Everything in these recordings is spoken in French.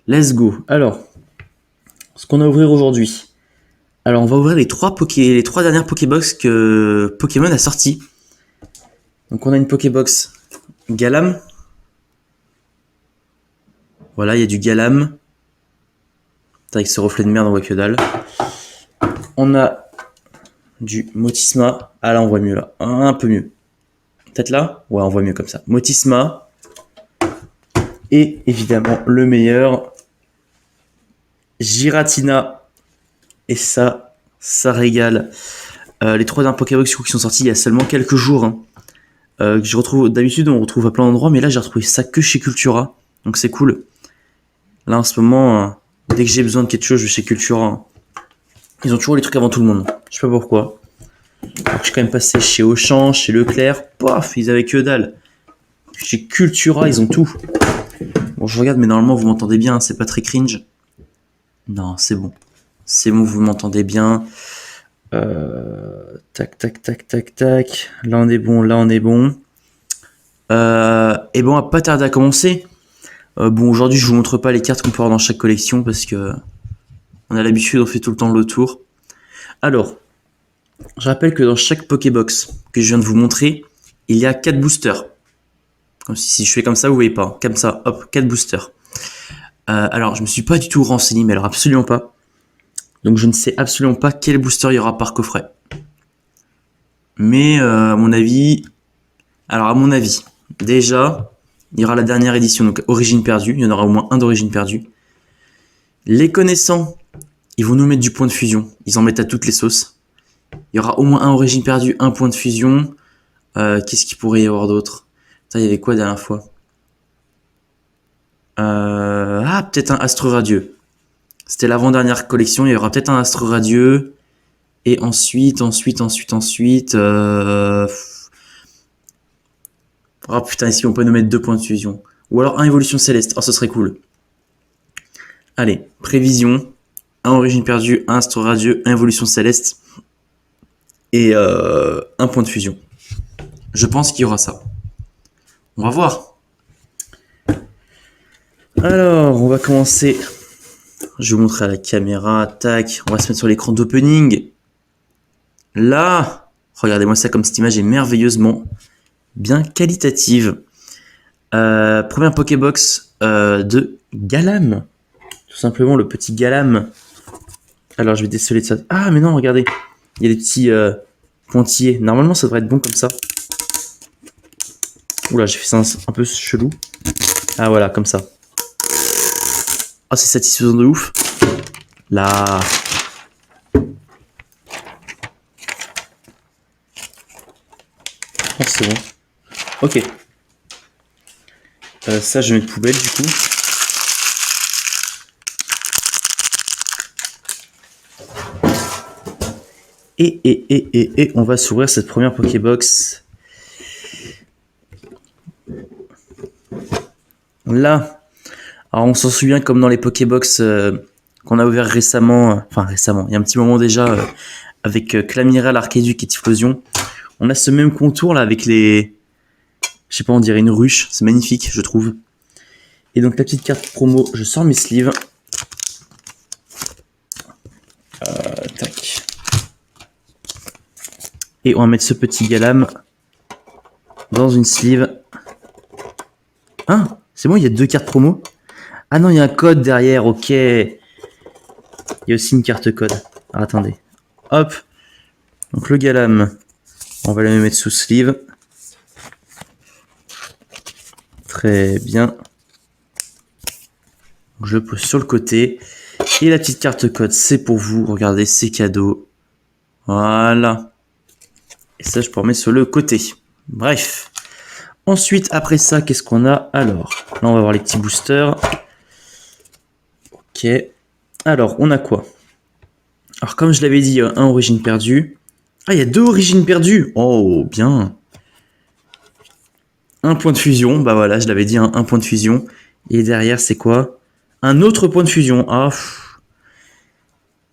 Let's go. Alors, ce qu'on a à ouvrir aujourd'hui. Alors, on va ouvrir les trois dernières Pokébox que Pokémon a sorti. Donc, on a une Pokébox Galam. Voilà, il y a du Galam. Avec ce reflet de merde, on voit que dalle. On a du Motisma. Ah là, on voit mieux là. Un peu mieux. Peut-être là? Ouais, on voit mieux comme ça. Motisma. Et évidemment, le meilleur, Giratina. Et ça régale. Les trois dernières Pokébox qui sont sortis il y a seulement quelques jours. Hein. Que je retrouve d'habitude, on retrouve à plein d'endroits, mais là j'ai retrouvé ça que chez Cultura. Donc c'est cool. Là en ce moment, dès que j'ai besoin de quelque chose, je vais chez Cultura. Hein. Ils ont toujours les trucs avant tout le monde. Je sais pas pourquoi. Alors que je suis quand même passé chez Auchan, chez Leclerc. Paf, ils avaient que dalle. Chez Cultura, ils ont tout. Bon, je regarde, mais normalement vous m'entendez bien, hein, c'est pas très cringe. Non, c'est bon. C'est bon, vous m'entendez bien. Tac, tac, tac, tac, tac. Là on est bon, là on est bon. Et bon, on va pas tarder à commencer. Bon, aujourd'hui, je vous montre pas les cartes qu'on peut avoir dans chaque collection parce que on a l'habitude, on fait tout le temps le tour. Alors, je rappelle que dans chaque Pokébox que je viens de vous montrer, il y a 4 boosters. Comme si je fais comme ça, vous voyez pas. Comme ça, hop, 4 boosters. Alors, je me suis pas du tout renseigné, mais alors absolument pas. Donc, je ne sais absolument pas quel booster il y aura par coffret. Mais à mon avis, déjà, il y aura la dernière édition, donc Origine perdue. Il y en aura au moins un d'Origine perdue. Les connaissants, ils vont nous mettre du point de fusion. Ils en mettent à toutes les sauces. Il y aura au moins un Origine perdue, un point de fusion. Qu'est-ce qu'il pourrait y avoir d'autre? Il y avait quoi la dernière fois? Peut-être un Astre Radieux. C'était l'avant-dernière collection. Il y aura peut-être un Astre Radieux. Et ensuite... Oh putain, ici on peut nous mettre 2 points de fusion. Ou alors un Évolution Céleste. Oh, ce serait cool. Allez, prévision. Un Origine perdue, un Astre Radieux, un Évolution Céleste. Et un point de fusion. Je pense qu'il y aura ça. On va voir. Alors, on va commencer. Je vais vous montrer à la caméra. Tac, on va se mettre sur l'écran d'opening. Là, regardez-moi ça, comme cette image est merveilleusement bien qualitative. Première Pokébox de Galam. Tout simplement le petit Galam. Alors, je vais déceler de ça. Ah, mais non, regardez. Il y a des petits pointillés. Normalement, ça devrait être bon comme ça. Oula, j'ai fait ça un peu chelou. Ah, voilà, comme ça. Oh, c'est satisfaisant de ouf. Là. Oh, c'est bon. Ok. Ça, je mets de poubelle du coup. Et on va s'ouvrir cette première Pokébox. Là. Alors, on s'en souvient comme dans les Pokébox qu'on a ouvert récemment. Enfin, récemment. Il y a un petit moment déjà avec Clamiral, Arceduc et Typhlosion. On a ce même contour là avec les... Je sais pas, on dirait une ruche. C'est magnifique, je trouve. Et donc la petite carte promo, je sors mes sleeves. Tac. Et on va mettre ce petit Galam dans une sleeve. Hein? C'est bon, il y a 2 cartes promo? Ah non, il y a un code derrière, ok. Il y a aussi une carte code. Alors, attendez. Hop. Donc le Galam, on va le mettre sous sleeve. Très bien. Je le pose sur le côté. Et la petite carte code, c'est pour vous. Regardez, c'est cadeau. Voilà. Et ça, je peux remettre sur le côté. Bref. Ensuite, après ça, qu'est-ce qu'on a? Alors, là, on va voir les petits boosters. Ok. Alors, on a quoi? Alors, comme je l'avais dit, un origine perdue. Ah, il y a 2 origines perdues. Oh, bien. Un point de fusion. Bah voilà, je l'avais dit, un point de fusion. Et derrière, c'est quoi? Un autre point de fusion. Ah,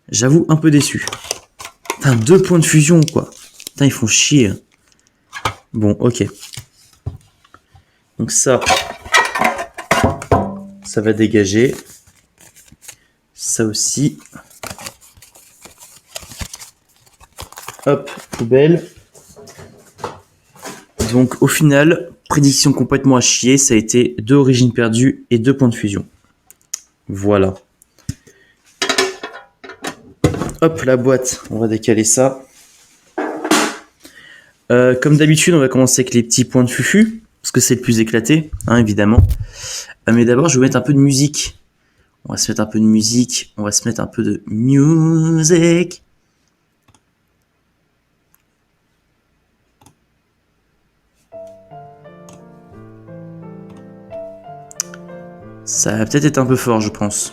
j'avoue, un peu déçu. Putain, 2 points de fusion, quoi. Putain, ils font chier. Bon, ok. Donc ça va dégager. Ça aussi. Hop, poubelle. Donc au final, prédiction complètement à chier, ça a été 2 origines perdues et 2 points de fusion. Voilà. Hop, la boîte, on va décaler ça. Comme d'habitude, on va commencer avec les petits points de fufu, parce que c'est le plus éclaté, hein, évidemment. Mais d'abord, je vais mettre un peu de musique. On va se mettre un peu de musique. On va se mettre un peu de music. Ça va peut-être être un peu fort, je pense.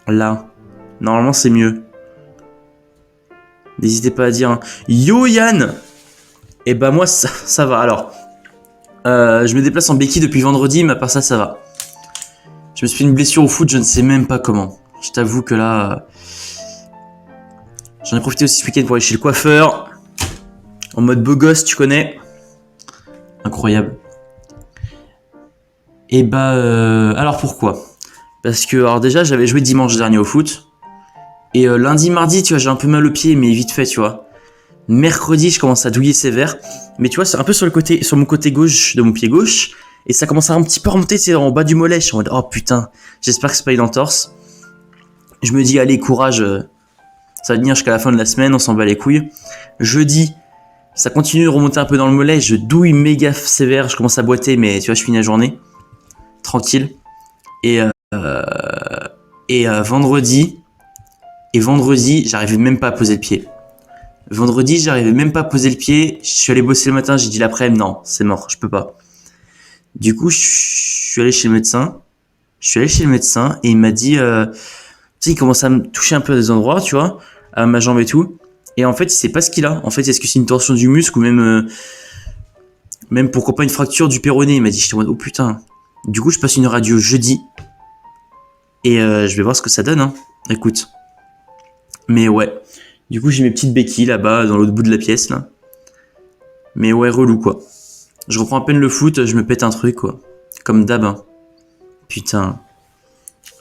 Là. Normalement, c'est mieux. N'hésitez pas à dire hein. Yo Yann. Et bah moi ça va alors. Je me déplace en béquille depuis vendredi, mais à part ça, ça va. Je me suis fait une blessure au foot, je ne sais même pas comment. Je t'avoue que là... J'en ai profité aussi ce week-end pour aller chez le coiffeur. En mode beau gosse, tu connais. Incroyable. Et bah... alors pourquoi? Parce que alors déjà, j'avais joué dimanche dernier au foot. Et lundi, mardi, tu vois, j'ai un peu mal au pied, mais vite fait, tu vois. Mercredi, je commence à douiller sévère. Mais tu vois, c'est un peu sur mon côté gauche de mon pied gauche. Et ça commence à un petit peu remonter, c'est en bas du mollet. Je suis en mode, oh putain, j'espère que c'est pas une entorse. Je me dis, allez, courage. Ça va tenir jusqu'à la fin de la semaine, on s'en bat les couilles. Jeudi, ça continue de remonter un peu dans le mollet. Je douille méga sévère. Je commence à boiter, mais tu vois, je finis la journée. Tranquille. Et vendredi, j'arrivais même pas à poser le pied. Vendredi, j'arrivais même pas à poser le pied. Je suis allé bosser le matin, j'ai dit l'après-midi, non, c'est mort, je peux pas. Du coup, je suis allé chez le médecin. Et il m'a dit, tu sais, il commence à me toucher un peu à des endroits, tu vois, à ma jambe et tout. Et en fait, il sait pas ce qu'il a. En fait, est-ce que c'est une torsion du muscle ou même pourquoi pas une fracture du péroné. Il m'a dit, j'étais en mode, oh putain. Du coup, je passe une radio jeudi. Et je vais voir ce que ça donne, hein. Écoute. Mais ouais. Du coup, j'ai mes petites béquilles là-bas, dans l'autre bout de la pièce, là. Mais ouais, relou, quoi. Je reprends à peine le foot, je me pète un truc, quoi. Comme d'hab, hein. Putain.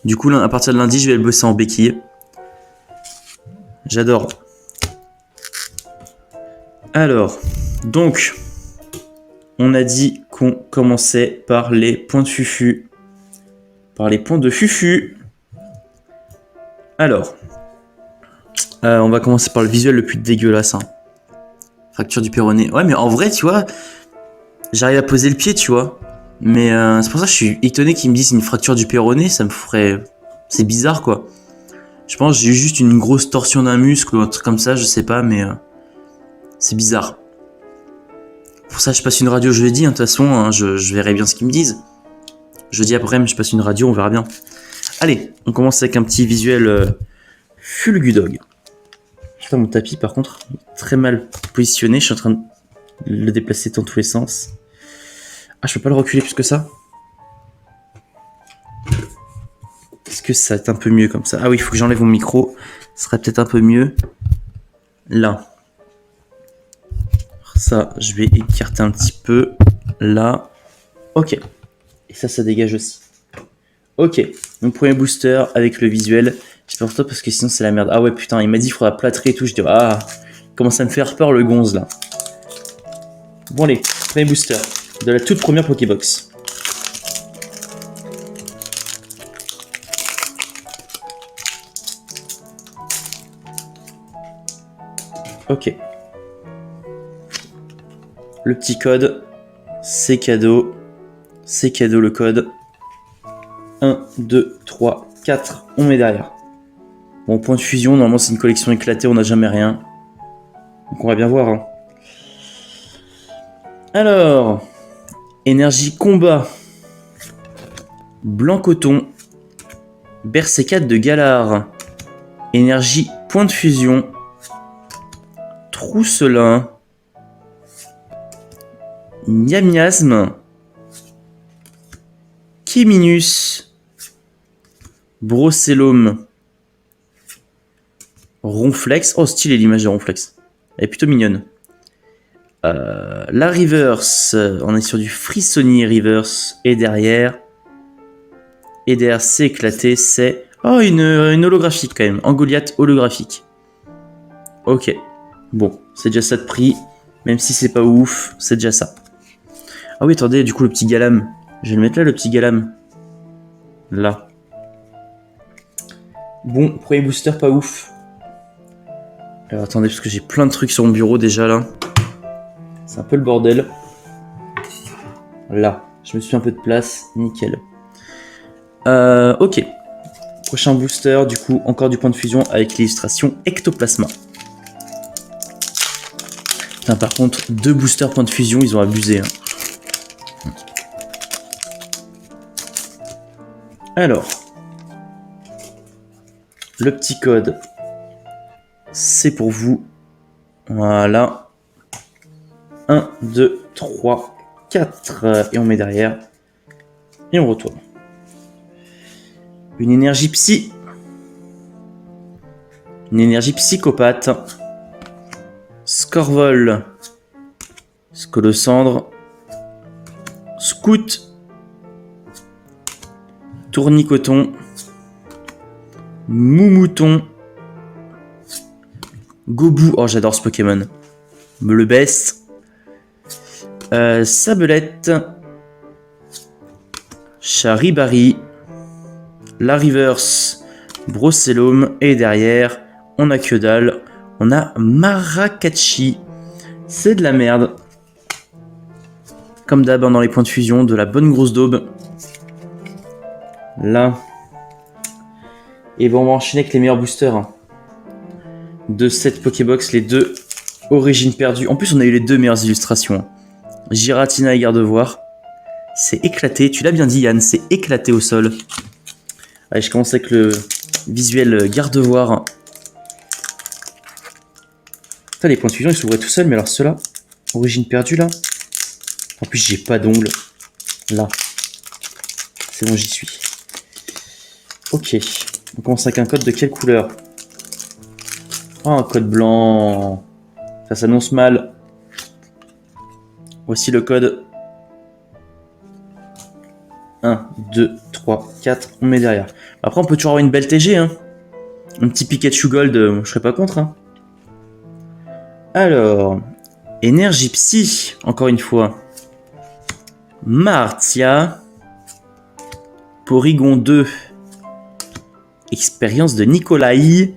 Du coup, là, à partir de lundi, je vais le bosser en béquille. J'adore. Alors, donc, on a dit qu'on commençait par les points de fufu. Alors, on va commencer par le visuel le plus dégueulasse, hein. Fracture du péroné. Ouais, mais en vrai, tu vois, j'arrive à poser le pied, tu vois. Mais c'est pour ça que je suis étonné qu'ils me disent une fracture du péroné, ça me ferait... C'est bizarre, quoi. Je pense que j'ai eu juste une grosse torsion d'un muscle ou un truc comme ça, je sais pas, mais c'est bizarre. Pour ça, je passe une radio jeudi, hein, de toute façon, hein, je verrai bien ce qu'ils me disent. Jeudi après-midi, je passe une radio, on verra bien. Allez, on commence avec un petit visuel Fulgudog. Putain, mon tapis, par contre, il est très mal positionné, je suis en train de le déplacer dans tous les sens. Ah, je peux pas le reculer plus que ça? Est-ce que ça va être un peu mieux comme ça? Ah oui, il faut que j'enlève mon micro. Ce serait peut-être un peu mieux. Là. Ça, je vais écarter un petit peu. Là. Ok. Et ça dégage aussi. Ok. Donc, premier booster avec le visuel. J'espère pour toi parce que sinon, c'est la merde. Ah ouais, putain, il m'a dit qu'il faudra plâtrer et tout. Je dis, ah, il commence à me faire peur le gonze là. Bon, allez. Premier booster de la toute première Pokébox. Ok. Le petit code, c'est cadeau. C'est cadeau le code. 1, 2, 3, 4. On met derrière. Bon, point de fusion, normalement c'est une collection éclatée, on n'a jamais rien. Donc on va bien voir. Hein. Alors, énergie combat. Blanc coton. Bersécade de Galar. Énergie point de fusion. Trousselin. Miasme. Kéminus. Brocellum. Ronflex. Oh, stylé l'image de Ronflex. Elle est plutôt mignonne. La reverse, on est sur du Frissonnier reverse. Et derrière, c'est éclaté, c'est... Oh, une holographique quand même. En Goliath holographique. Ok. Bon, c'est déjà ça de prix. Même si c'est pas ouf, c'est déjà ça. Ah oui, attendez, du coup, le petit Galam. Je vais le mettre là, le petit Galam. Là. Bon, premier booster, pas ouf. Alors attendez, parce que j'ai plein de trucs sur mon bureau déjà là. C'est un peu le bordel. Là, je me suis fait un peu de place, nickel. Ok. Prochain booster, du coup, encore du point de fusion avec l'illustration Ectoplasma. Putain, par contre, 2 boosters point de fusion, ils ont abusé. Hein. Alors, le petit code, c'est pour vous. Voilà. 1, 2, 3, 4. Et on met derrière. Et on retourne. Une énergie psy. Une énergie psychopathe. Scorvol. Scolocendre. Scout. Tournicoton. Moumouton. Gobu. Oh, j'adore ce Pokémon. Le best. Sabelette. Charibari. La reverse. Brocellum. Et derrière, on a que dalle. On a Marakachi. C'est de la merde. Comme d'hab dans les points de fusion, de la bonne grosse daube. Là. Et bon, on va enchaîner avec les meilleurs boosters. Hein. De cette Pokébox, les 2 origines perdues. En plus, on a eu les 2 meilleures illustrations. Giratina et Gardevoir. C'est éclaté. Tu l'as bien dit, Yann, c'est éclaté au sol. Allez, je commence avec le visuel Gardevoir. Putain, les points de fusion, ils s'ouvraient tout seuls, mais alors ceux-là, origine perdue, là. En plus, j'ai pas d'ongles. Là. C'est bon, j'y suis. Ok. On commence avec un code de quelle couleur? Oh, un code blanc. Ça s'annonce mal. Voici le code. 1, 2, 3, 4. On met derrière. Après, on peut toujours avoir une belle TG. Hein. Un petit Pikachu Gold, je serais pas contre. Hein. Alors. Énergie Psy, encore une fois. Martia. Porygon 2. Expérience de Nikolai.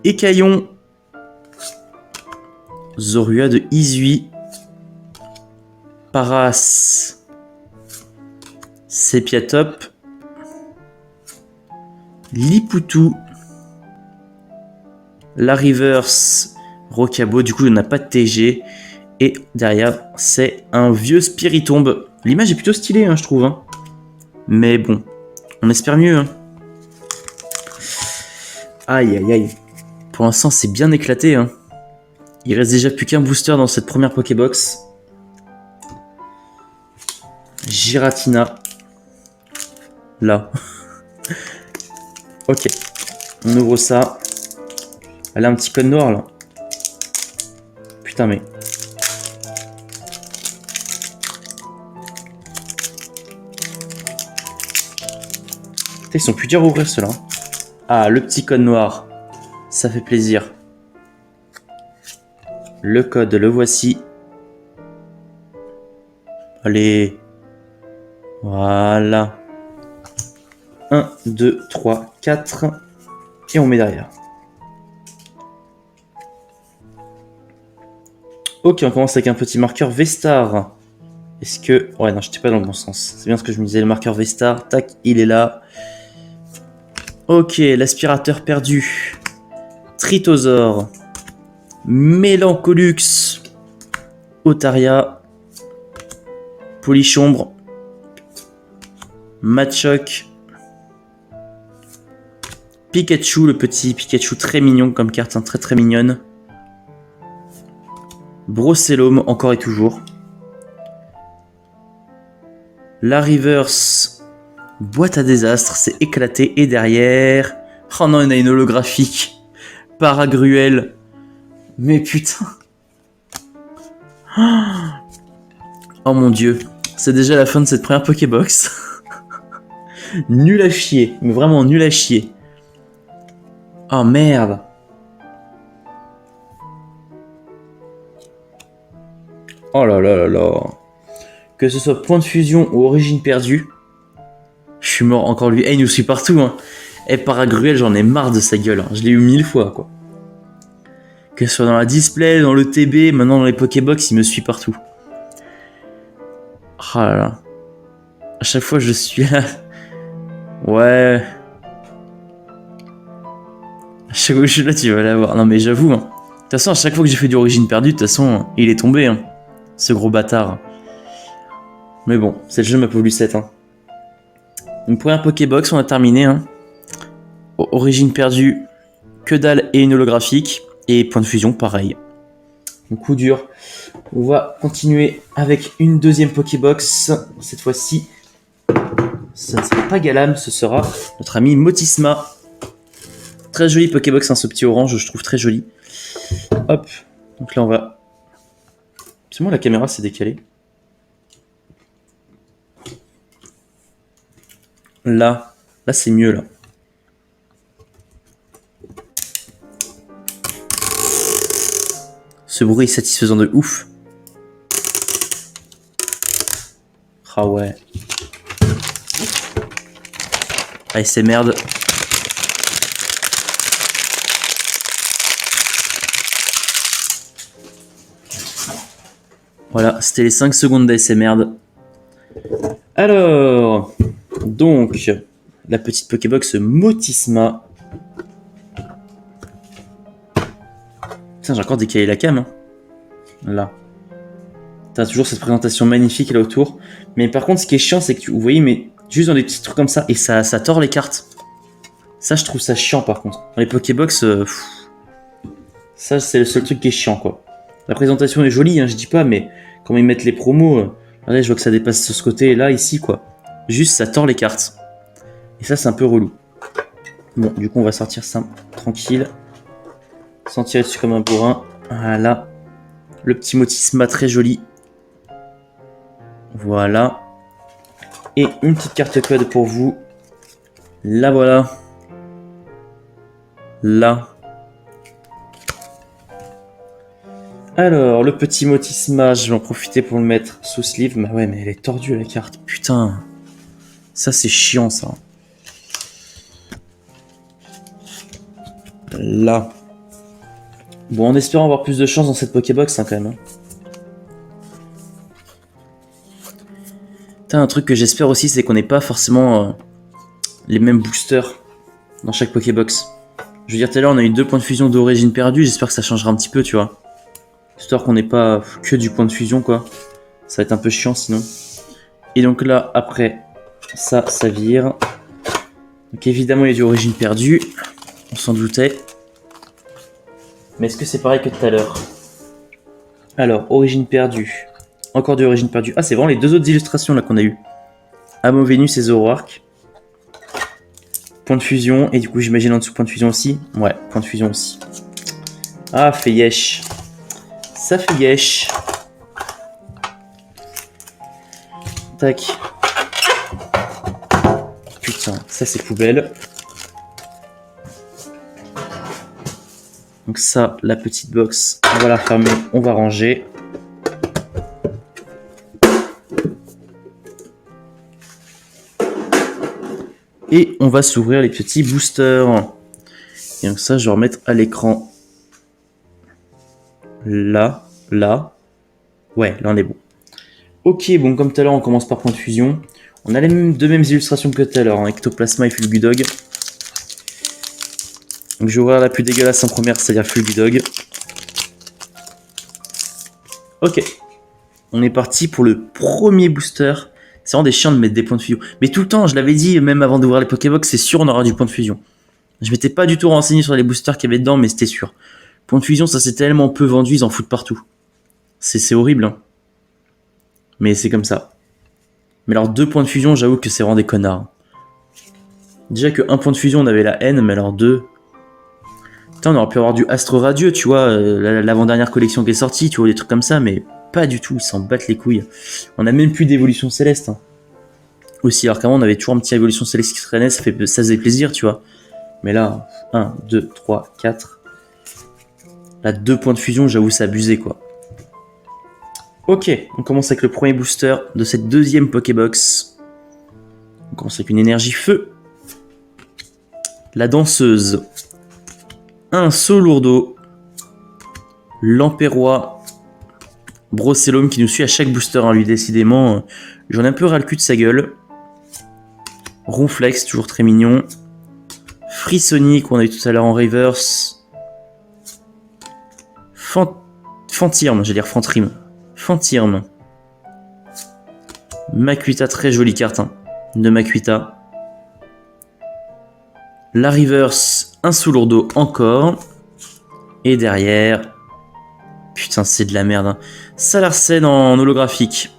Écaillon. Zorua de Izui. Paras. Sepiatop. Lipoutou. La reverse. Rocabo. Du coup, il n'y en a pas de TG. Et derrière, c'est un vieux Spiritomb. L'image est plutôt stylée, hein, je trouve. Hein. Mais bon, on espère mieux. Hein. Aïe, aïe, aïe. Pour l'instant, c'est bien éclaté. Hein. Il reste déjà plus qu'un booster dans cette première Pokébox. Giratina. Là. Ok. On ouvre ça. Elle a un petit code noir, là. Putain, mais... Putain, ils sont plus durs à ouvrir, ceux-là. Ah, le petit code noir. Ça fait plaisir. Le code, le voici. Allez. Voilà. 1, 2, 3, 4. Et on met derrière. Ok, on commence avec un petit marqueur Vestar. Est-ce que... Ouais, non, j'étais pas dans le bon sens. C'est bien ce que je me disais, le marqueur Vestar. Tac, il est là. Ok, l'aspirateur perdu. Tritosaur. Mélancolux. Otaria. Polichombre. Machoc. Pikachu, le petit Pikachu très mignon comme carte, hein, très très mignonne. Brocellum, encore et toujours. La reverse. Boîte à désastre, c'est éclaté. Et derrière... Oh non, on a une holographique. Paragruel. Mais putain. Oh mon dieu. C'est déjà la fin de cette première Pokébox. Nul à chier. Mais vraiment nul à chier. Oh merde. Oh là là là là. Que ce soit point de fusion ou origine perdue. Je suis mort encore lui. Eh, il nous suit partout, hein. Eh, Paragruel, j'en ai marre de sa gueule. Hein. Je l'ai eu 1000 fois, quoi. Que ce soit dans la display, dans le TB, maintenant dans les Pokébox, il me suit partout. Ah là là. À chaque fois, je suis là. Ouais. À chaque fois que je suis là, tu vas l'avoir. Non, mais j'avoue. Hein. De toute façon, à chaque fois que j'ai fait du origine perdue, de toute façon, il est tombé. Hein. Ce gros bâtard. Mais bon, c'est le jeu, ma pauvre Lucette. Hein. Une première Pokébox, on a terminé. Hein. Origine perdue, que dalle et une holographique. Et point de fusion, pareil. Un coup dur. On va continuer avec une deuxième Pokébox. Cette fois-ci, ça ne sera pas Galam, ce sera notre ami Motisma. Très joli Pokébox, hein, ce petit orange, je trouve très joli. Hop, donc là on va... C'est moi la caméra s'est décalée. Là c'est mieux là. Ce bruit est satisfaisant de ouf. Ah ouais. Allez, c'est merde. Voilà, c'était les 5 secondes d'ASMR. Alors, donc, la petite Pokébox Motisma. Putain, j'ai encore décalé la cam. Hein. Là. T'as toujours cette présentation magnifique là autour. Mais par contre, ce qui est chiant, c'est que vous voyez, mais juste dans des petits trucs comme ça, et ça tord les cartes. Ça, je trouve ça chiant par contre. Dans les Pokébox, ça, c'est le seul truc qui est chiant, quoi. La présentation est jolie, hein, je dis pas, mais quand ils mettent les promos, regardez, je vois que ça dépasse ce côté-là, ici, quoi. Juste, ça tord les cartes. Et ça, c'est un peu relou. Bon, du coup, on va sortir ça tranquille. Sans tirer dessus comme un bourrin. Voilà. Le petit Motisma très joli. Voilà. Et une petite carte code pour vous. Là, voilà. Là. Alors, le petit Motisma, je vais en profiter pour le mettre sous sleeve. Bah ouais, mais elle est tordue la carte. Putain. Ça, c'est chiant, ça. Là. Bon, en espérant avoir plus de chance dans cette Pokébox, hein, quand même. Hein. Putain, un truc que j'espère aussi, c'est qu'on n'ait pas forcément les mêmes boosters dans chaque Pokébox. Je veux dire, tout à l'heure, on a eu 2 points de fusion d'origine perdue. J'espère que ça changera un petit peu, tu vois. Histoire qu'on n'ait pas que du point de fusion, quoi. Ça va être un peu chiant, sinon. Et donc là, après, ça vire. Donc évidemment, il y a du origine perdue. On s'en doutait. Mais est-ce que c'est pareil que tout à l'heure? Alors, origine perdue. Encore de origine perdue. Ah, c'est vraiment les 2 autres illustrations là qu'on a eu. Amo Vénus et Zoroark. Point de fusion. Et du coup, j'imagine en dessous point de fusion aussi. Ouais, point de fusion aussi. Ah, fait yesh. Ça fait yesh. Tac. Putain, ça c'est poubelle. Donc ça, la petite box, on va la fermer, on va ranger. Et on va s'ouvrir les petits boosters. Et donc ça, je vais remettre à l'écran. Là. Ouais, là on est bon. Ok, bon comme tout à l'heure, on commence par point de fusion. On a les deux mêmes illustrations que tout à l'heure, hein, Ectoplasma et Fulgudog. Donc je vais ouvrir la plus dégueulasse en première, c'est-à-dire Fulgudog. Ok. On est parti pour le premier booster. C'est vraiment des chiens de mettre des points de fusion. Mais tout le temps, je l'avais dit, même avant d'ouvrir les Pokébox, c'est sûr on aura du point de fusion. Je m'étais pas du tout renseigné sur les boosters qu'il y avait dedans, mais c'était sûr. Point de fusion, ça c'est tellement peu vendu, ils en foutent partout. C'est horrible, hein. Mais c'est comme ça. Mais alors 2 points de fusion, j'avoue que c'est vraiment des connards. Déjà que 1 point de fusion, on avait la haine, mais alors 2... Putain, on aurait pu avoir du Astre Radieux, tu vois, l'avant-dernière collection qui est sortie, tu vois, des trucs comme ça, mais pas du tout, ils s'en battent les couilles. On a même plus d'évolution céleste. Hein. Aussi, alors qu'avant on avait toujours un petit évolution céleste qui traînait, ça faisait plaisir, tu vois. Mais là, 1, 2, 3, 4. Là, 2 points de fusion, j'avoue, c'est abusé, quoi. Ok, on commence avec le premier booster de cette deuxième Pokébox. On commence avec une énergie feu. La danseuse. Un Solourdo. L'Empérois. Brossellum qui nous suit à chaque booster, hein, lui, décidément. J'en ai un peu ras le cul de sa gueule. Ronflex, toujours très mignon. Frissonic, qu'on a eu tout à l'heure en reverse. Fantirme, j'allais dire Fantrime. Fantirme. Makuita, très jolie carte hein, de Makuita. La reverse, un Solourdo encore. Et derrière... Putain, c'est de la merde. Hein. Salarsen en holographique.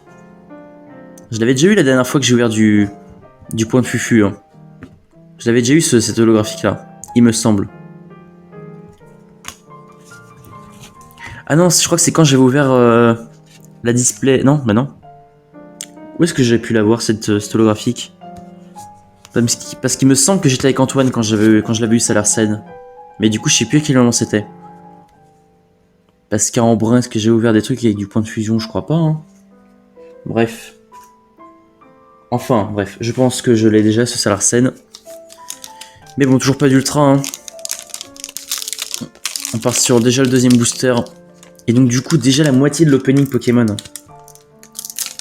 Je l'avais déjà eu la dernière fois que j'ai ouvert du point de fufu. Hein. Je l'avais déjà eu cet holographique là, il me semble. Ah non, je crois que c'est quand j'avais ouvert la display. Non, bah non. Où est-ce que j'avais pu l'avoir cette holographique? Parce qu'il me semble que j'étais avec Antoine quand je l'avais eu Salarsen. Mais du coup, je sais plus à quel moment c'était. Parce qu'à Embrun, est-ce que j'ai ouvert des trucs avec du point de fusion? Je crois pas. Hein. Bref. Enfin, bref, je pense que je l'ai déjà ce Salarsen. Mais bon, toujours pas d'ultra. Hein. On part sur déjà le deuxième booster. Et donc du coup, déjà la moitié de l'opening Pokémon.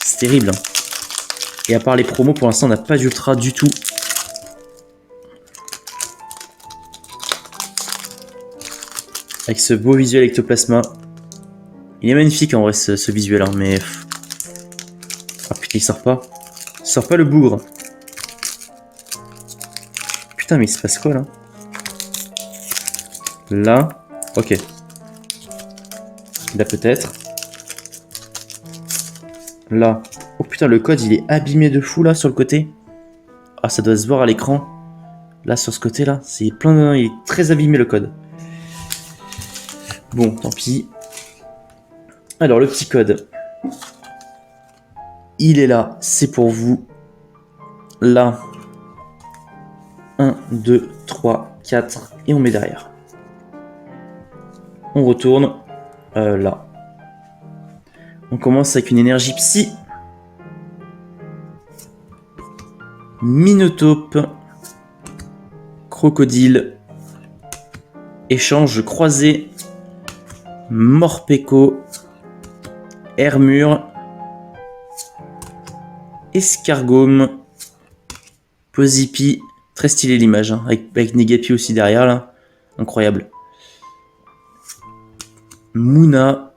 C'est terrible. Hein. Et à part les promos, pour l'instant, on n'a pas d'ultra du tout. Avec ce beau visuel ectoplasma. Il est magnifique en vrai ce visuel, hein, mais... Ah putain, il sort pas. Il sort pas le bougre. Putain, mais il se passe quoi là? Là. Ok. Là peut-être. Là. Oh putain, le code il est abîmé de fou là sur le côté. Ah, ça doit se voir à l'écran. Là sur ce côté là, c'est plein il est très abîmé le code. Bon, tant pis. Alors le petit code. Il est là, c'est pour vous. Là. 1, 2, 3, 4. Et on met derrière. On retourne. Là. On commence avec une énergie psy. Minotape. Crocodile. Échange croisé. Morpeko. Hermure. Escargome. Posipi. Très stylé l'image, hein, avec Negapi aussi derrière là. Incroyable. Mouna.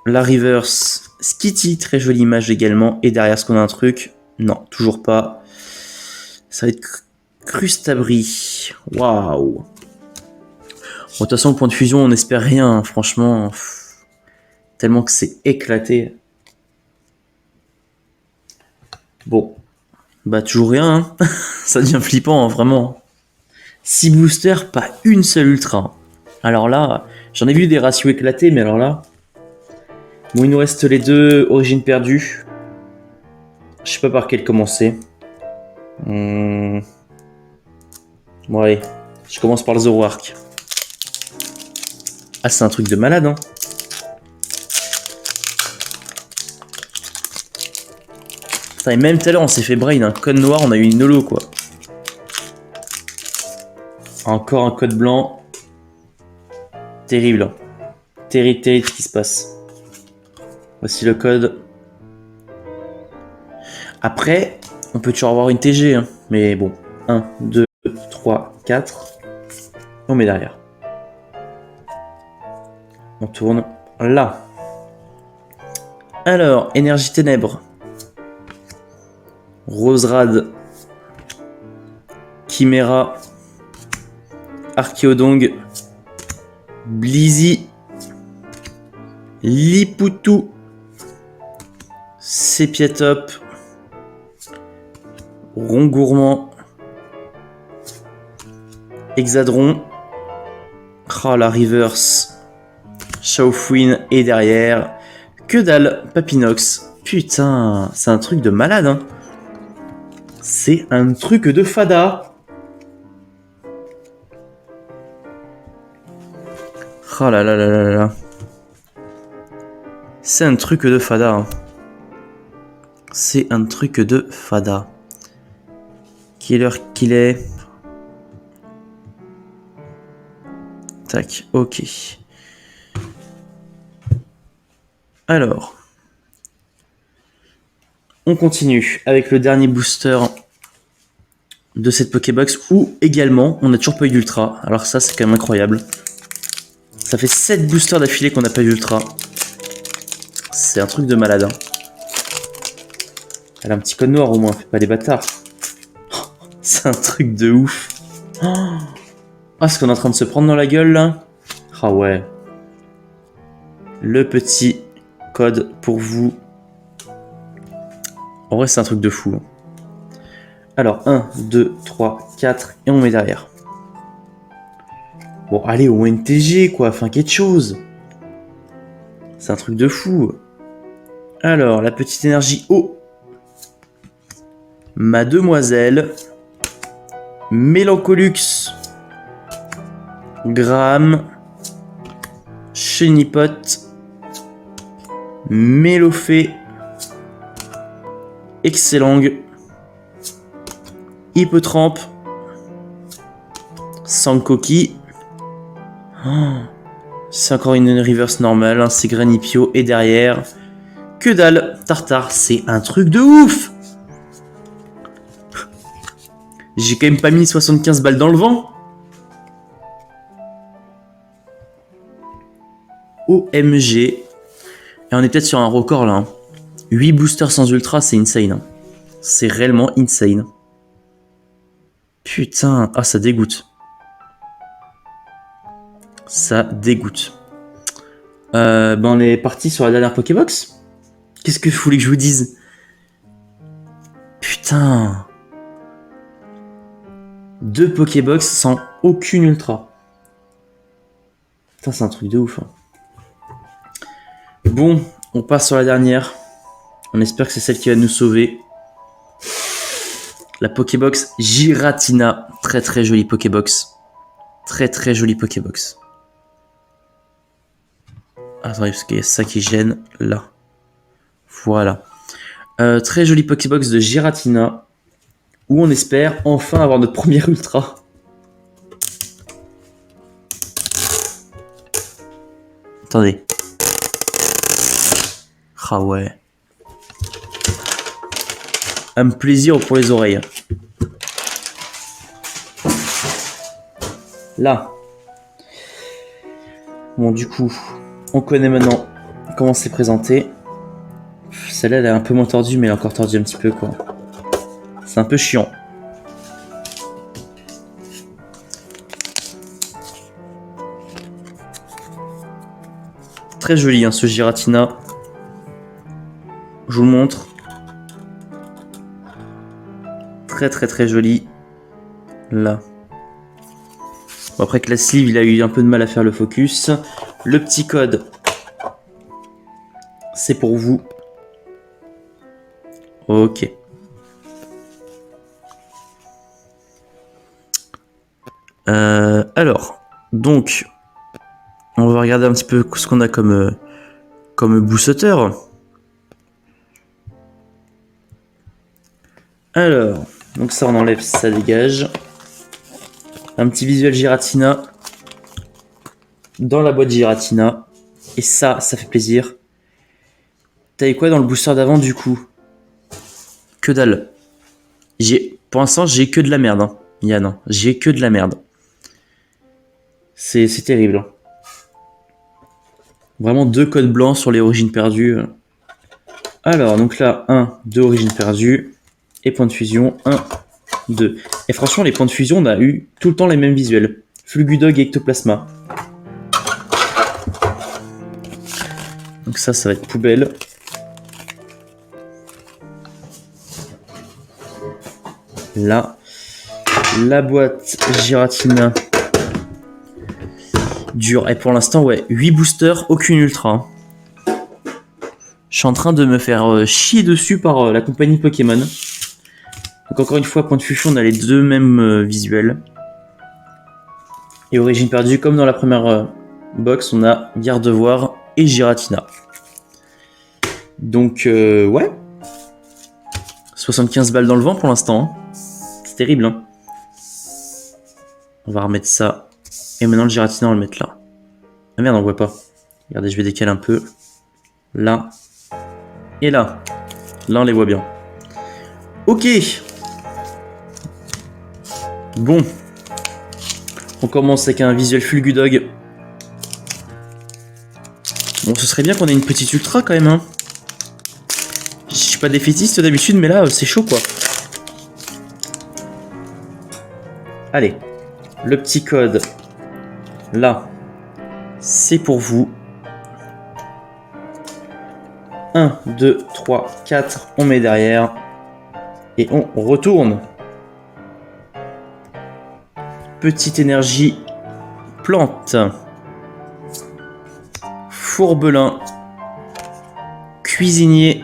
La reverse. Skitty, très jolie image également. Et derrière, est-ce qu'on a un truc? Non, toujours pas. Ça va être Crustabri. Waouh. Bon, de toute façon, le point de fusion, on n'espère rien, hein, franchement. Tellement que c'est éclaté. Bon. Bah, toujours rien, hein. Ça devient flippant, hein, vraiment. 6 boosters, pas une seule ultra. Alors là, j'en ai vu des ratios éclatés, mais alors là... Bon, il nous reste les deux origines perdues. Je sais pas par quelle commencer. Bon, allez. Je commence par le Zoroark. Ah, c'est un truc de malade, hein. Putain, et même tout à l'heure, on s'est fait brain. Un code noir, on a eu une holo, quoi. Encore un code blanc. Terrible. Terrible, terrible ce qui se passe. Voici le code. Après, on peut toujours avoir une TG. Hein. Mais bon. 1, 2, 3, 4. On met derrière. On tourne là. Alors, énergie ténèbres. Roserade. Chimera. Archéodong. Blizzy. Lipoutou. Sépiatop. Rongourmand. Hexadron. Ah, la reverse. Chaufouine et derrière Que dalle, Papinox. Putain, c'est un truc de malade, hein. C'est un truc de fada. Oh là là là là là. C'est un truc de fada. Hein. C'est un truc de fada. Quelle heure qu'il est? Tac, ok. Alors. On continue avec le dernier booster de cette Pokébox où également on n'a toujours pas eu d'ultra. Alors ça c'est quand même incroyable. Ça fait 7 boosters d'affilée qu'on n'a pas eu d'ultra. C'est un truc de malade. Hein. Elle a un petit code noir au moins, fait pas les bâtards. C'est un truc de ouf. Ah, ce qu'on est en train de se prendre dans la gueule là. Ah ouais. Le petit code pour vous. En vrai c'est un truc de fou. Alors 1, 2, 3, 4 et on met derrière. Bon allez au NTG quoi, enfin quelque chose. C'est un truc de fou. Alors la petite énergie eau. Ma demoiselle. Mélancolux. Graham. Chenipot. Mélofée. Excellent. Hippotrampe. Sankoki. Oh, c'est encore une reverse normale. Hein, c'est Granipio. Et derrière, que dalle. Tartare. C'est un truc de ouf. J'ai quand même pas mis 75 balles dans le vent. OMG. Et on est peut-être sur un record là. Hein. 8 boosters sans ultra, c'est insane. Hein. C'est réellement insane. Putain, ah ça dégoûte. Ça dégoûte. Ben on est parti sur la dernière Pokébox. Qu'est-ce que vous voulez que je vous dise? Putain. 2 Pokébox sans aucune ultra. Putain, c'est un truc de ouf. Hein. Bon, on passe sur la dernière. On espère que c'est celle qui va nous sauver. La Pokébox Giratina. Très très jolie Pokébox. Très très jolie Pokébox. Attendez, parce qu'il y a ça qui gêne là. Voilà. Très jolie Pokébox de Giratina. Où on espère enfin avoir notre première ultra. Attendez. Ah ouais. Un plaisir pour les oreilles. Là. Bon, du coup, on connaît maintenant comment c'est présenté. Celle-là, elle est un peu moins tordue, mais elle est encore tordue un petit peu, quoi. C'est un peu chiant. Très joli, hein, ce Giratina. Je vous le montre. Très très très joli. Là. Bon, après que la sleeve, il a eu un peu de mal à faire le focus. Le petit code, c'est pour vous. Ok. Alors, donc, on va regarder un petit peu ce qu'on a comme booster. Alors, donc ça on enlève, ça dégage. Un petit visuel Giratina dans la boîte Giratina. Et ça fait plaisir. T'as eu quoi dans le booster d'avant du coup? Que dalle. Pour l'instant, j'ai que de la merde, hein, Yann. Hein. J'ai que de la merde. C'est terrible. Hein. Vraiment 2 codes blancs sur les origines perdues. Alors, donc là, 1, 2 origines perdues. Et point de fusion, 1, 2. Et franchement, les points de fusion, on a eu tout le temps les mêmes visuels. Flugudog et Ectoplasma. Donc ça va être poubelle. Là, la boîte Giratina dure. Et pour l'instant, ouais, 8 boosters, aucune ultra. suis en train de me faire chier dessus par la compagnie Pokémon. Donc encore une fois, point de fusion, on a les deux mêmes visuels. Et origine perdue, comme dans la première box, on a Gardevoir et Giratina. Donc ouais. 75 balles dans le vent pour l'instant. Hein. C'est terrible. Hein. On va remettre ça. Et maintenant le Giratina, on va le mettre là. Ah merde, on voit pas. Regardez, je vais décaler un peu. Là. Et là. Là, on les voit bien. Ok. Bon. On commence avec un visuel Fulgudog. Bon, ce serait bien qu'on ait une petite ultra quand même. Hein. Je suis pas défaitiste d'habitude, mais là, c'est chaud quoi. Allez. Le petit code. Là. C'est pour vous. 1, 2, 3, 4. On met derrière. Et on retourne. Petite énergie plante. Fourbelin. Cuisinier.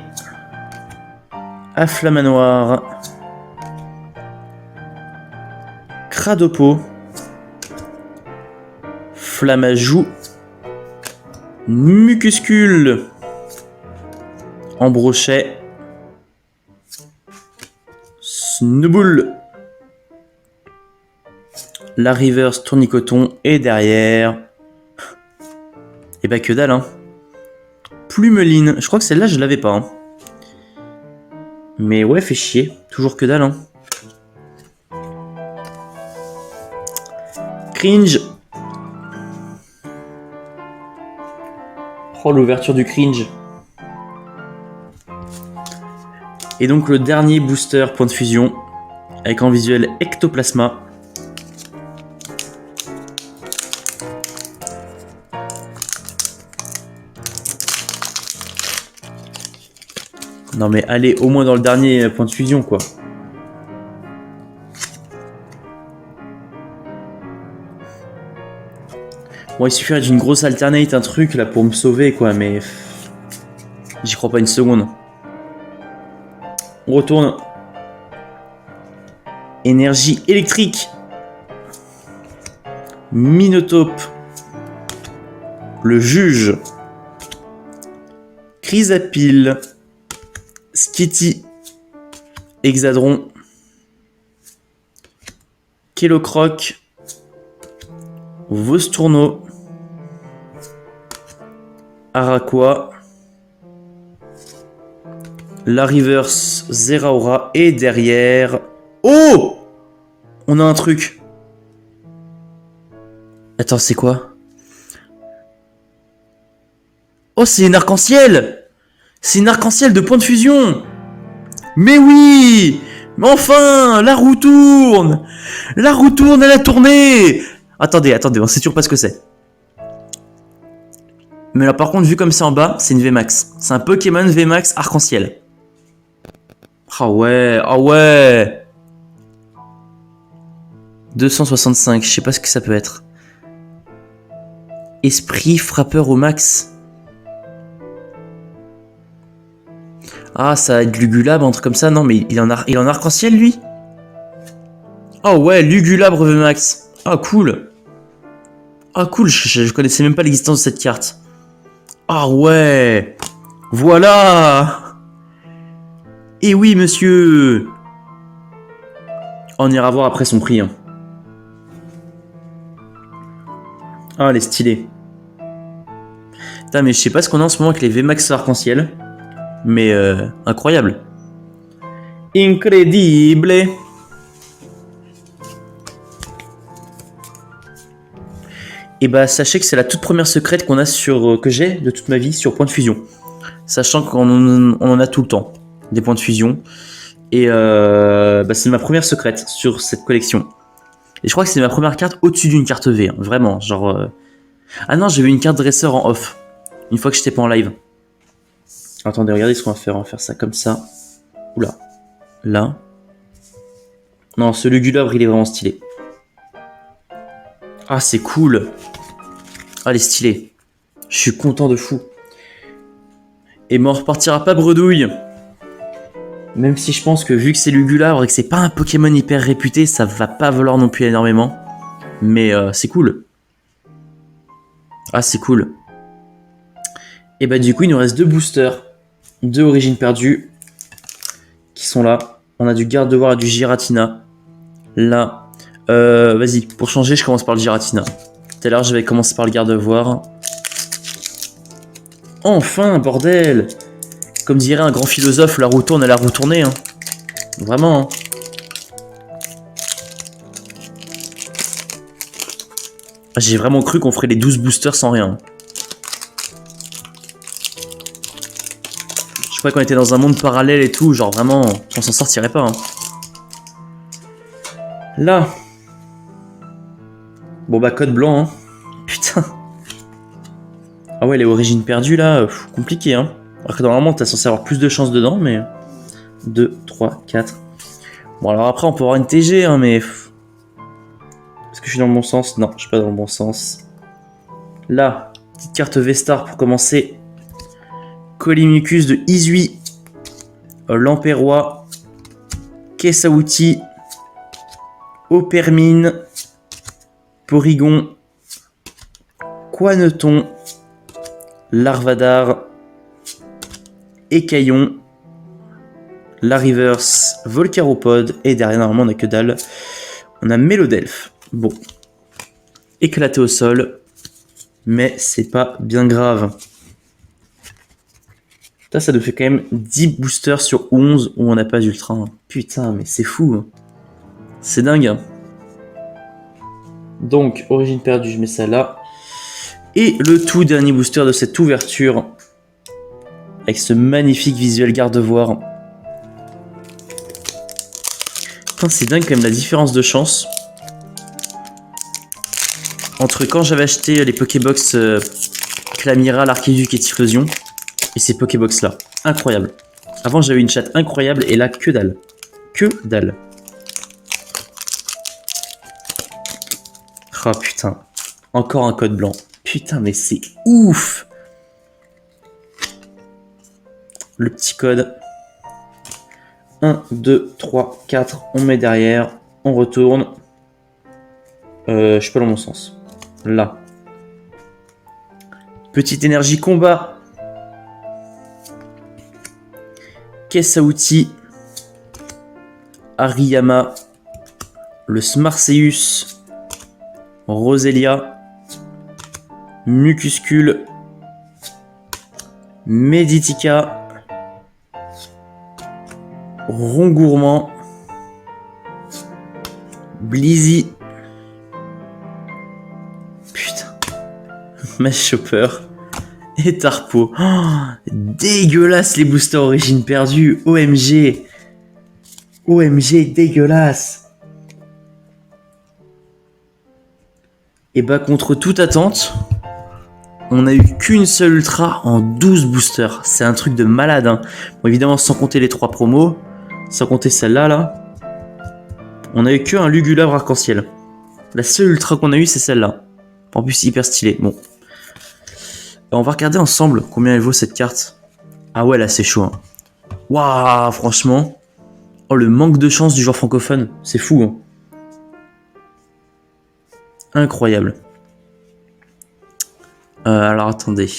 Afflamanoir. Cradopo. Flamajou. Mucuscule. Embrochet. Snowball. La reverse tournicoton et derrière. Et bah que dalle hein. Plumeline. Je crois que celle-là je l'avais pas. Hein. Mais ouais, fait chier. Toujours que dalle hein. Cringe. Oh l'ouverture du cringe. Et donc le dernier booster point de fusion. Avec en visuel Ectoplasma. Non mais allez, au moins dans le dernier point de fusion quoi. Bon, il suffirait d'une grosse alternate, un truc là pour me sauver quoi, mais j'y crois pas une seconde. On retourne. Énergie électrique. Minotape. Le juge. Chrysapile. Skitty. Hexadron. Kellocroc. Vostourneau. Araquois. La reverse Zeraora. Et derrière... Oh! On a un truc. Attends, c'est quoi? Oh, c'est une arc-en-ciel! C'est une arc-en-ciel de point de fusion! Mais oui! Mais enfin! La roue tourne! La roue tourne, elle a tourné! Attendez, on sait toujours pas ce que c'est. Mais là, par contre, vu comme c'est en bas, c'est une VMAX. C'est un Pokémon VMAX arc-en-ciel. Ah ouais, ah ouais! 265, je sais pas ce que ça peut être. Esprit frappeur au max. Ah, ça va être Lugulabre, un truc comme ça. Non, mais il en a arc-en-ciel, lui. Oh ouais, Lugulabre VMAX. Ah, cool. Ah, cool, je connaissais même pas l'existence de cette carte. Ah ouais. Voilà. Et oui, monsieur. On ira voir après son prix. Hein. Ah, elle est stylée. Putain, mais je sais pas ce qu'on a en ce moment avec les VMAX arc-en-ciel. Mais incroyable. Incredible. Et bah sachez que c'est la toute première secrète qu'on a sur que j'ai de toute ma vie sur point de fusion. Sachant qu'on en a tout le temps des points de fusion. Et bah, c'est ma première secrète sur cette collection. Et je crois que c'est ma première carte au-dessus d'une carte V. Hein, vraiment, genre... Ah non, j'avais une carte dresseur en off. Une fois que j'étais pas en live. Attendez, regardez ce qu'on va faire. On va faire ça comme ça. Oula. Là. Non, ce Lugulabre, il est vraiment stylé. Ah, c'est cool. Ah, il est stylé. Je suis content de fou. Et m'en repartira pas bredouille. Même si je pense que vu que c'est Lugulabre et que c'est pas un Pokémon hyper réputé, ça va pas valoir non plus énormément. Mais c'est cool. Ah, c'est cool. Et bah du coup, il nous reste 2 boosters. 2 origines perdues. Qui sont là. On a du Gardevoir et du Giratina. Là. Vas-y, pour changer, je commence par le Giratina. Tout à l'heure, je vais commencer par le Gardevoir. Enfin, bordel! Comme dirait un grand philosophe, la roue tourne, elle a retourné. Hein. Vraiment. Hein. J'ai vraiment cru qu'on ferait les 12 boosters sans rien. Je croyais qu'on était dans un monde parallèle et tout, genre vraiment, on s'en sortirait pas. Hein. Là. Bon bah code blanc, hein. Putain. Ah ouais, les origines perdues là, compliqué hein. Alors que normalement t'es censé avoir plus de chances dedans, mais... 2, 3, 4. Bon alors après on peut avoir une TG, hein, mais... Est-ce que je suis dans le bon sens? Non, je suis pas dans le bon sens. Là, petite carte V-Star pour commencer. Colimucus de Izui. Lamperrois. Caisse à outils. Opermine. Porygon. Quaneton. Larvadar. Écaillon. Lariverse. Volcaropod. Et derrière, normalement, on n'a que dalle. On a Mélodelph. Bon. Éclaté au sol. Mais c'est pas bien grave. Ça nous fait quand même 10 boosters sur 11 où on n'a pas d'ultra. Putain, mais c'est fou. Hein. C'est dingue. Hein. Donc, origine perdue, je mets ça là. Et le tout dernier booster de cette ouverture. Avec ce magnifique visuel Gardevoir. Putain, c'est dingue quand même la différence de chance. Entre quand j'avais acheté les Pokébox Clamira, Archiduc et Typhlosion. Et ces Pokébox là. Incroyable. Avant j'avais une chatte incroyable et là que dalle. Que dalle. Oh putain. Encore un code blanc. Putain mais c'est ouf. Le petit code. 1, 2, 3, 4. On met derrière. On retourne. Je suis pas dans mon sens. Là. Petite énergie combat. Caisse à outils. Hariyama. Le Smarseus. Roselia. Mucuscule. Meditica. Rongourmand. Blizzy. Putain. Meshchopper. Et Tarpo. Oh, dégueulasse les boosters origine perdue. OMG. OMG, dégueulasse. Et bah contre toute attente, on a eu qu'une seule ultra en 12 boosters. C'est un truc de malade. Hein. Bon, évidemment, sans compter les 3 promos. Sans compter celle-là, là. On a eu qu'un Lugulabre arc-en-ciel. La seule ultra qu'on a eu, c'est celle-là. En plus, hyper stylé. Bon. On va regarder ensemble combien elle vaut cette carte. Ah ouais, là, c'est chaud. Hein. Waouh, franchement. Oh, le manque de chance du joueur francophone. C'est fou. Hein. Incroyable. Alors, attendez.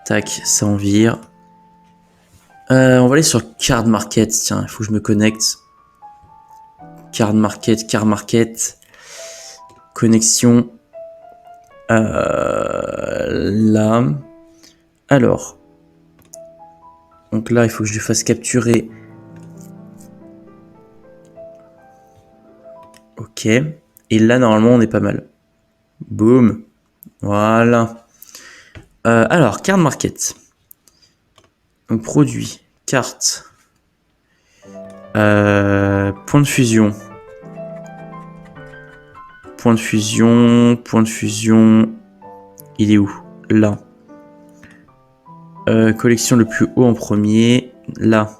Tac, ça en vire. On va aller sur Card Market. Tiens, il faut que je me connecte. Card Market. Connexion. Là. Alors. Donc là, il faut que je lui fasse capturer. Ok. Et là, normalement, on est pas mal. Boum. Voilà. Alors, Card Market. Donc, produit. Carte. Point de fusion. Point de fusion. Il est où? Là. Collection le plus haut en premier. Là.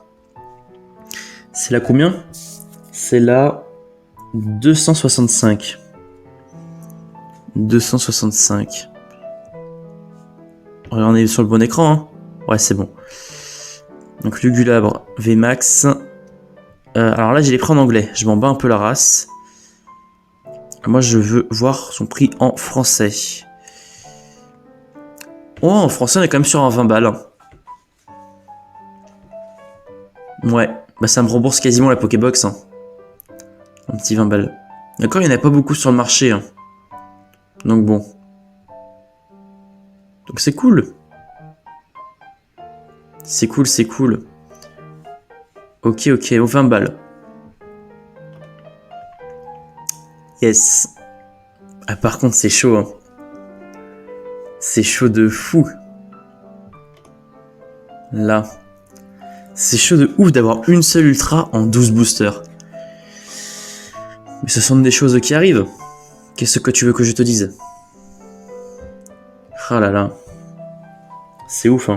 C'est là combien? C'est là 265. 265. On est sur le bon écran. Hein. Ouais, c'est bon. Donc Lugulabre, VMAX. Alors là, j'ai les prix en anglais. Je m'en bats un peu la race. Moi, je veux voir son prix en français. Oh, en français, on est quand même sur un 20 balles. Ouais, bah ça me rembourse quasiment la Pokébox. Hein. Un petit 20 balles. D'accord, il n'y en a pas beaucoup sur le marché. Hein. Donc bon. Donc c'est cool. C'est cool, c'est cool. Ok, ok, au 20 balles. Yes. Ah, par contre, c'est chaud. Hein. C'est chaud de fou. Là. C'est chaud de ouf d'avoir une seule ultra en 12 boosters. Mais ce sont des choses qui arrivent. Qu'est-ce que tu veux que je te dise? Ah là là. C'est ouf, hein.